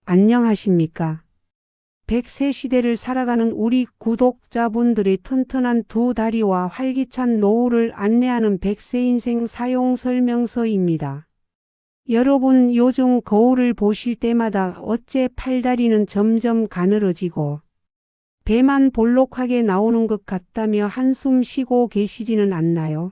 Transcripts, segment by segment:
안녕하십니까? 100세 시대를 살아가는 우리 구독자분들의 튼튼한 두 다리와 활기찬 노후를 안내하는 100세 인생 사용 설명서입니다. 여러분 요즘 거울을 보실 때마다 어째 팔다리는 점점 가늘어지고 배만 볼록하게 나오는 것 같다며 한숨 쉬고 계시지는 않나요?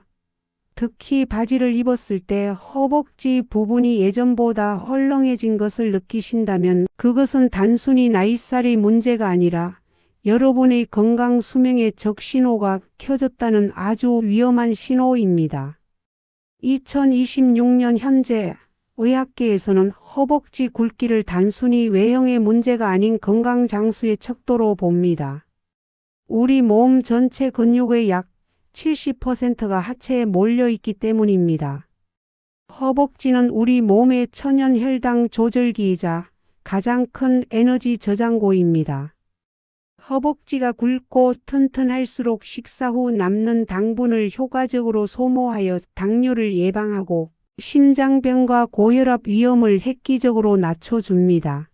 특히 바지를 입었을 때 허벅지 부분이 예전보다 헐렁해진 것을 느끼신다면 그것은 단순히 나이살의 문제가 아니라 여러분의 건강 수명의 적신호가 켜졌다는 아주 위험한 신호입니다. 2026년 현재 의학계에서는 허벅지 굵기를 단순히 외형의 문제가 아닌 건강 장수의 척도로 봅니다. 우리 몸 전체 근육의 약 70%가 하체에 몰려있기 때문입니다. 허벅지는 우리 몸의 천연 혈당 조절기이자 가장 큰 에너지 저장고입니다. 허벅지가 굵고 튼튼할수록 식사 후 남는 당분을 효과적으로 소모하여 당뇨를 예방하고 심장병과 고혈압 위험을 획기적으로 낮춰줍니다.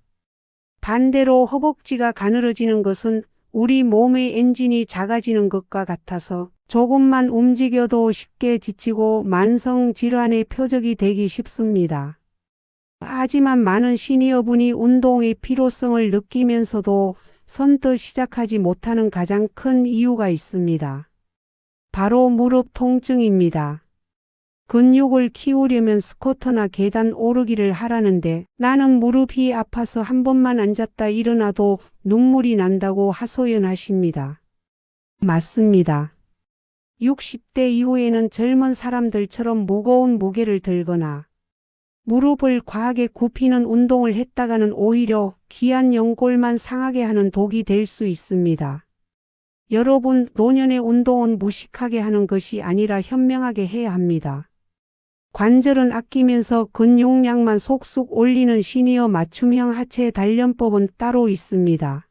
반대로 허벅지가 가늘어지는 것은 우리 몸의 엔진이 작아지는 것과 같아서 조금만 움직여도 쉽게 지치고 만성 질환의 표적이 되기 쉽습니다. 하지만 많은 시니어분이 운동의 필요성을 느끼면서도 선뜻 시작하지 못하는 가장 큰 이유가 있습니다. 바로 무릎 통증입니다. 근육을 키우려면 스쿼트나 계단 오르기를 하라는데 나는 무릎이 아파서 한 번만 앉았다 일어나도 눈물이 난다고 하소연하십니다. 맞습니다. 60대 이후에는 젊은 사람들처럼 무거운 무게를 들거나 무릎을 과하게 굽히는 운동을 했다가는 오히려 귀한 연골만 상하게 하는 독이 될 수 있습니다. 여러분, 노년의 운동은 무식하게 하는 것이 아니라 현명하게 해야 합니다. 관절은 아끼면서 근육량만 속쑥 올리는 시니어 맞춤형 하체 단련법은 따로 있습니다.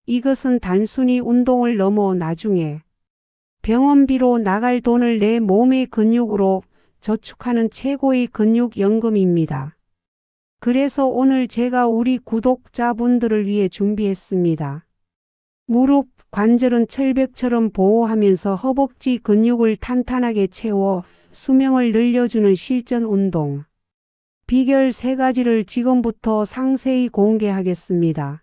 이것은 단순히 운동을 넘어 나중에 병원비로 나갈 돈을 내 몸의 근육으로 저축하는 최고의 근육연금입니다. 그래서 오늘 제가 우리 구독자분들을 위해 준비했습니다. 무릎 관절은 철벽처럼 보호하면서 허벅지 근육을 탄탄하게 채워 수명을 늘려주는 실전 운동. 비결 3가지를 지금부터 상세히 공개하겠습니다.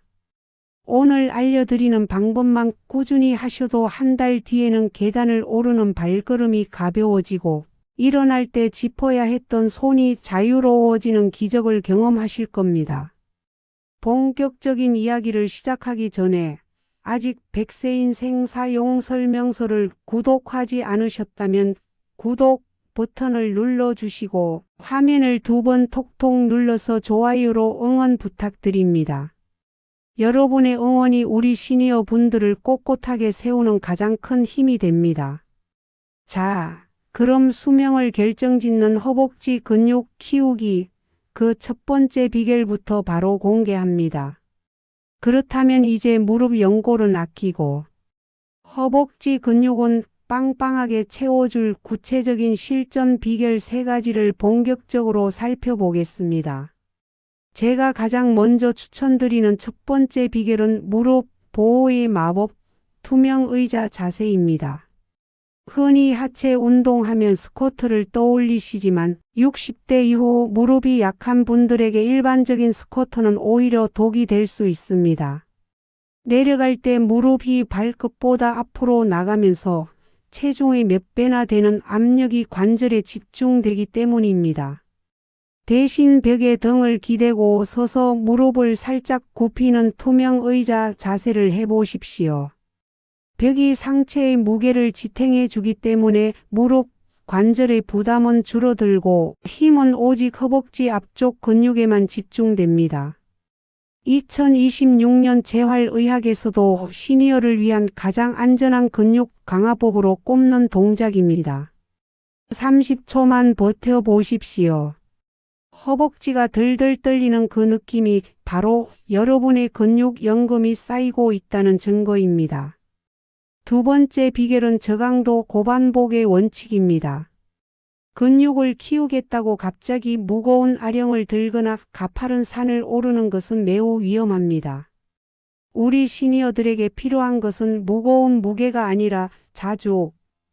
오늘 알려드리는 방법만 꾸준히 하셔도 한 달 뒤에는 계단을 오르는 발걸음이 가벼워지고 일어날 때 짚어야 했던 손이 자유로워지는 기적을 경험하실 겁니다. 본격적인 이야기를 시작하기 전에 아직 100세 인생 사용 설명서를 구독하지 않으셨다면 구독 버튼을 눌러주시고 화면을 2번 톡톡 눌러서 좋아요로 응원 부탁드립니다. 여러분의 응원이 우리 시니어 분들을 꼿꼿하게 세우는 가장 큰 힘이 됩니다. 자, 그럼 수명을 결정짓는 허벅지 근육 키우기 그 첫 번째 비결부터 바로 공개합니다. 그렇다면 이제 무릎 연골은 아끼고 허벅지 근육은 빵빵하게 채워줄 구체적인 실전 비결 3가지를 본격적으로 살펴보겠습니다. 제가 가장 먼저 추천드리는 첫 번째 비결은 무릎 보호의 마법 투명 의자 자세입니다. 흔히 하체 운동하면 스쿼트를 떠올리시지만 60대 이후 무릎이 약한 분들에게 일반적인 스쿼트는 오히려 독이 될 수 있습니다. 내려갈 때 무릎이 발끝보다 앞으로 나가면서 체중의 몇 배나 되는 압력이 관절에 집중되기 때문입니다. 대신 벽에 등을 기대고 서서 무릎을 살짝 굽히는 투명 의자 자세를 해보십시오. 벽이 상체의 무게를 지탱해 주기 때문에 무릎 관절의 부담은 줄어들고 힘은 오직 허벅지 앞쪽 근육에만 집중됩니다. 2026년 재활의학에서도 시니어를 위한 가장 안전한 근육 강화법으로 꼽는 동작입니다. 30초만 버텨보십시오. 허벅지가 들들 떨리는 그 느낌이 바로 여러분의 근육 연금이 쌓이고 있다는 증거입니다. 두 번째 비결은 저강도 고반복의 원칙입니다. 근육을 키우겠다고 갑자기 무거운 아령을 들거나 가파른 산을 오르는 것은 매우 위험합니다. 우리 시니어들에게 필요한 것은 무거운 무게가 아니라 자주,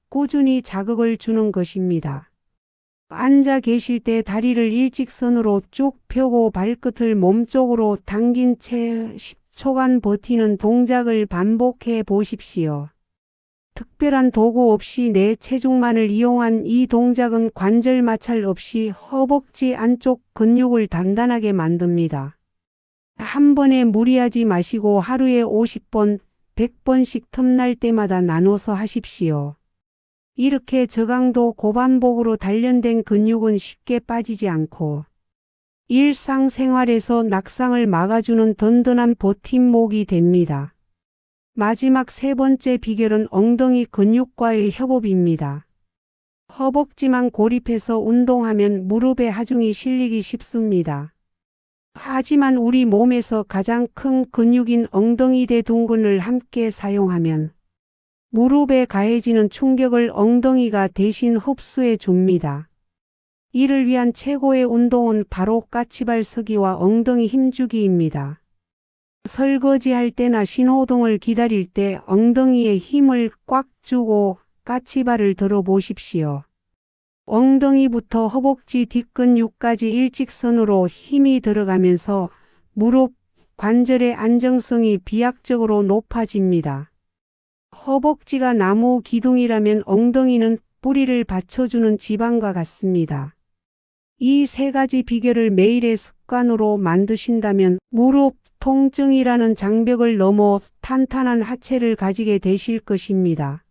꾸준히 자극을 주는 것입니다. 앉아 계실 때 다리를 일직선으로 쭉 펴고 발끝을 몸쪽으로 당긴 채 10초간 버티는 동작을 반복해 보십시오. 특별한 도구 없이 내 체중만을 이용한 이 동작은 관절 마찰 없이 허벅지 안쪽 근육을 단단하게 만듭니다. 한 번에 무리하지 마시고 하루에 50번, 100번씩 틈날 때마다 나눠서 하십시오. 이렇게 저강도 고반복으로 단련된 근육은 쉽게 빠지지 않고 일상생활에서 낙상을 막아주는 든든한 버팀목이 됩니다. 마지막 세 번째 비결은 엉덩이 근육과의 협업입니다. 허벅지만 고립해서 운동하면 무릎에 하중이 실리기 쉽습니다. 하지만 우리 몸에서 가장 큰 근육인 엉덩이 대둔근을 함께 사용하면 무릎에 가해지는 충격을 엉덩이가 대신 흡수해 줍니다. 이를 위한 최고의 운동은 바로 까치발 서기와 엉덩이 힘주기입니다. 설거지할 때나 신호등을 기다릴 때 엉덩이에 힘을 꽉 주고 까치발을 들어 보십시오. 엉덩이부터 허벅지 뒷근육까지 일직선으로 힘이 들어가면서 무릎, 관절의 안정성이 비약적으로 높아집니다. 허벅지가 나무 기둥이라면 엉덩이는 뿌리를 받쳐주는 지방과 같습니다. 이 세 가지 비결을 매일의 습관으로 만드신다면 무릎 통증이라는 장벽을 넘어 탄탄한 하체를 가지게 되실 것입니다.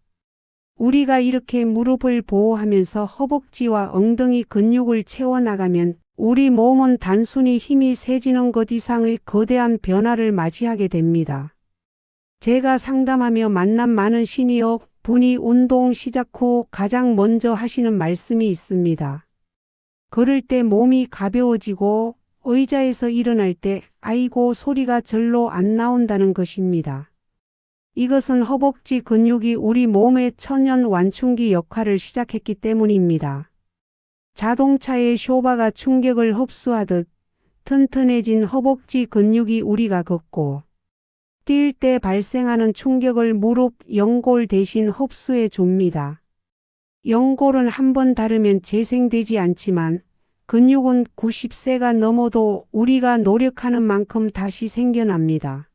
우리가 이렇게 무릎을 보호하면서 허벅지와 엉덩이 근육을 채워나가면 우리 몸은 단순히 힘이 세지는 것 이상의 거대한 변화를 맞이하게 됩니다. 제가 상담하며 만난 많은 시니어 분이 운동 시작 후 가장 먼저 하시는 말씀이 있습니다. 걸을 때 몸이 가벼워지고 의자에서 일어날 때 아이고 소리가 절로 안 나온다는 것입니다. 이것은 허벅지 근육이 우리 몸의 천연 완충기 역할을 시작했기 때문입니다. 자동차의 쇼바가 충격을 흡수하듯 튼튼해진 허벅지 근육이 우리가 걷고 뛸 때 발생하는 충격을 무릎, 연골 대신 흡수해 줍니다. 연골은 한번 닳으면 재생되지 않지만 근육은 90세가 넘어도 우리가 노력하는 만큼 다시 생겨납니다.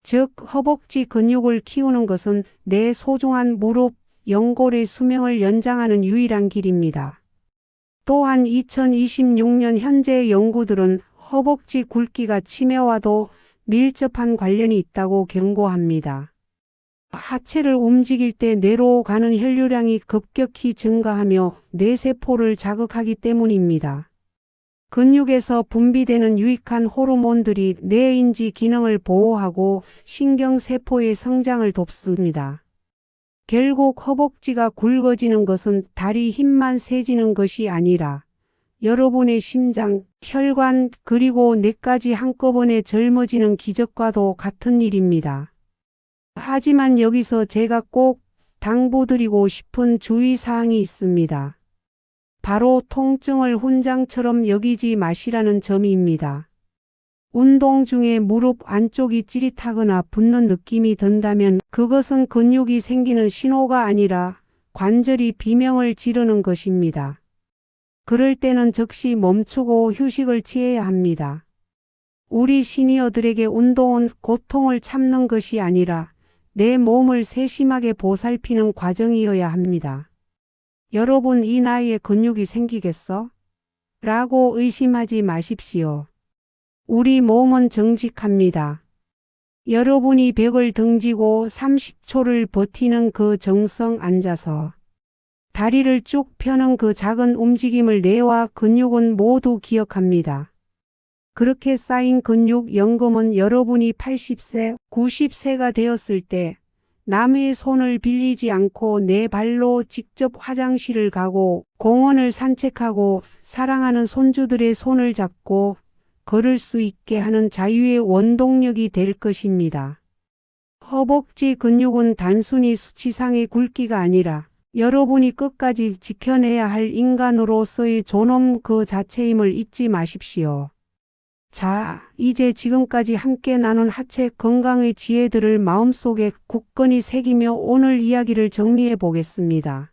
즉, 허벅지 근육을 키우는 것은 내 소중한 무릎, 연골의 수명을 연장하는 유일한 길입니다. 또한 2026년 현재의 연구들은 허벅지 굵기가 치매와도 밀접한 관련이 있다고 경고합니다. 하체를 움직일 때 뇌로 가는 혈류량이 급격히 증가하며 뇌세포를 자극하기 때문입니다. 근육에서 분비되는 유익한 호르몬들이 뇌인지 기능을 보호하고 신경세포의 성장을 돕습니다. 결국 허벅지가 굵어지는 것은 다리 힘만 세지는 것이 아니라 여러분의 심장, 혈관 그리고 뇌까지 한꺼번에 젊어지는 기적과도 같은 일입니다. 하지만 여기서 제가 꼭 당부드리고 싶은 주의사항이 있습니다. 바로 통증을 훈장처럼 여기지 마시라는 점입니다. 운동 중에 무릎 안쪽이 찌릿하거나 붓는 느낌이 든다면 그것은 근육이 생기는 신호가 아니라 관절이 비명을 지르는 것입니다. 그럴 때는 즉시 멈추고 휴식을 취해야 합니다. 우리 시니어들에게 운동은 고통을 참는 것이 아니라 내 몸을 세심하게 보살피는 과정이어야 합니다. 여러분 이 나이에 근육이 생기겠어? 라고 의심하지 마십시오. 우리 몸은 정직합니다. 여러분이 벽을 등지고 30초를 버티는 그 정성 앉아서 다리를 쭉 펴는 그 작은 움직임을 뇌와 근육은 모두 기억합니다. 그렇게 쌓인 근육 연금은 여러분이 80세, 90세가 되었을 때 남의 손을 빌리지 않고 내 발로 직접 화장실을 가고 공원을 산책하고 사랑하는 손주들의 손을 잡고 걸을 수 있게 하는 자유의 원동력이 될 것입니다. 허벅지 근육은 단순히 수치상의 굵기가 아니라 여러분이 끝까지 지켜내야 할 인간으로서의 존엄 그 자체임을 잊지 마십시오. 자, 이제 지금까지 함께 나눈 하체 건강의 지혜들을 마음속에 굳건히 새기며 오늘 이야기를 정리해 보겠습니다.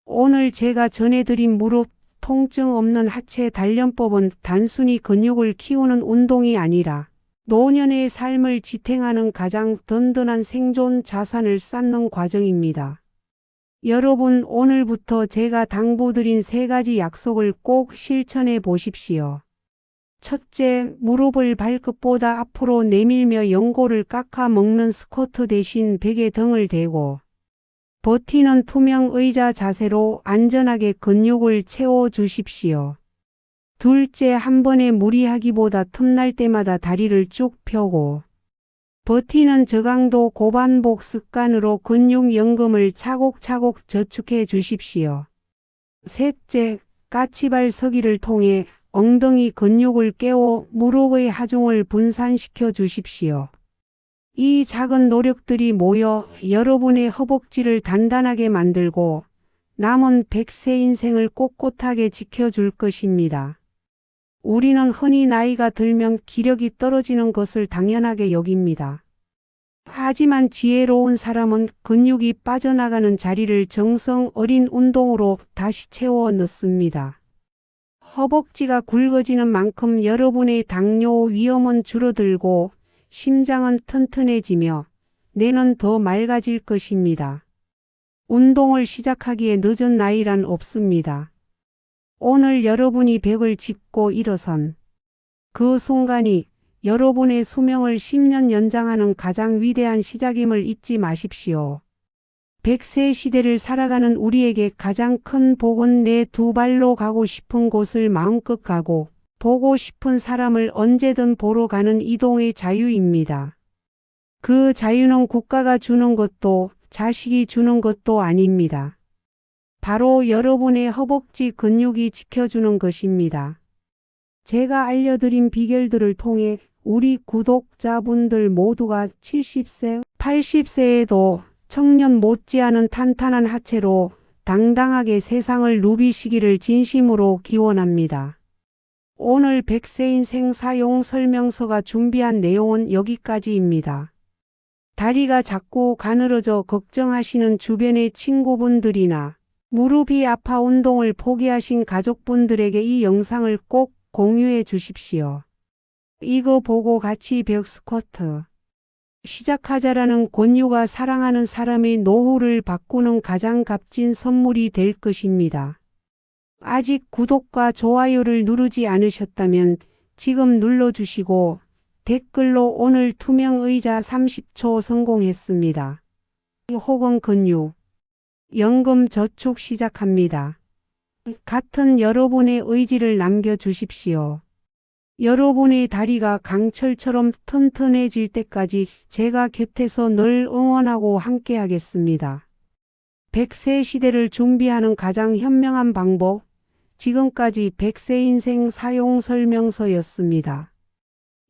오늘 제가 전해드린 무릎 통증 없는 하체 단련법은 단순히 근육을 키우는 운동이 아니라 노년의 삶을 지탱하는 가장 든든한 생존 자산을 쌓는 과정입니다. 여러분, 오늘부터 제가 당부드린 3가지 약속을 꼭 실천해 보십시오. 첫째, 무릎을 발끝보다 앞으로 내밀며 연골을 깎아 먹는 스쿼트 대신 베개 등을 대고 버티는 투명 의자 자세로 안전하게 근육을 채워주십시오. 둘째, 한 번에 무리하기보다 틈날 때마다 다리를 쭉 펴고 버티는 저강도 고반복 습관으로 근육 연금을 차곡차곡 저축해 주십시오. 셋째, 까치발 서기를 통해 엉덩이 근육을 깨워 무릎의 하중을 분산시켜 주십시오. 이 작은 노력들이 모여 여러분의 허벅지를 단단하게 만들고 남은 100세 인생을 꼿꼿하게 지켜줄 것입니다. 우리는 흔히 나이가 들면 기력이 떨어지는 것을 당연하게 여깁니다. 하지만 지혜로운 사람은 근육이 빠져나가는 자리를 정성 어린 운동으로 다시 채워 넣습니다. 허벅지가 굵어지는 만큼 여러분의 당뇨 위험은 줄어들고 심장은 튼튼해지며 뇌는 더 맑아질 것입니다. 운동을 시작하기에 늦은 나이란 없습니다. 오늘 여러분이 벽을 짚고 일어선 그 순간이 여러분의 수명을 10년 연장하는 가장 위대한 시작임을 잊지 마십시오. 100세 시대를 살아가는 우리에게 가장 큰 복은 내 2발로 가고 싶은 곳을 마음껏 가고 보고 싶은 사람을 언제든 보러 가는 이동의 자유입니다. 그 자유는 국가가 주는 것도 자식이 주는 것도 아닙니다. 바로 여러분의 허벅지 근육이 지켜주는 것입니다. 제가 알려드린 비결들을 통해 우리 구독자분들 모두가 70세, 80세에도 청년 못지않은 탄탄한 하체로 당당하게 세상을 누비시기를 진심으로 기원합니다. 오늘 100세 인생 사용 설명서가 준비한 내용은 여기까지입니다. 다리가 자꾸 가늘어져 걱정하시는 주변의 친구분들이나 무릎이 아파 운동을 포기하신 가족분들에게 이 영상을 꼭 공유해 주십시오. 이거 보고 같이 벽 스쿼트 시작하자라는 권유가 사랑하는 사람의 노후를 바꾸는 가장 값진 선물이 될 것입니다. 아직 구독과 좋아요를 누르지 않으셨다면 지금 눌러주시고 댓글로 오늘 투명 의자 30초 성공했습니다. 혹은 근육 연금 저축 시작합니다. 같은 여러분의 의지를 남겨주십시오. 여러분의 다리가 강철처럼 튼튼해질 때까지 제가 곁에서 늘 응원하고 함께하겠습니다. 100세 시대를 준비하는 가장 현명한 방법, 지금까지 100세 인생 사용 설명서였습니다.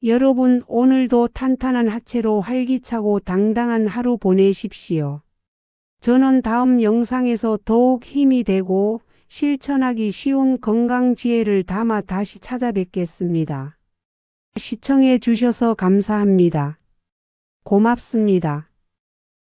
여러분, 오늘도 탄탄한 하체로 활기차고 당당한 하루 보내십시오. 저는 다음 영상에서 더욱 힘이 되고 실천하기 쉬운 건강 지혜를 담아 다시 찾아뵙겠습니다. 시청해 주셔서 감사합니다. 고맙습니다.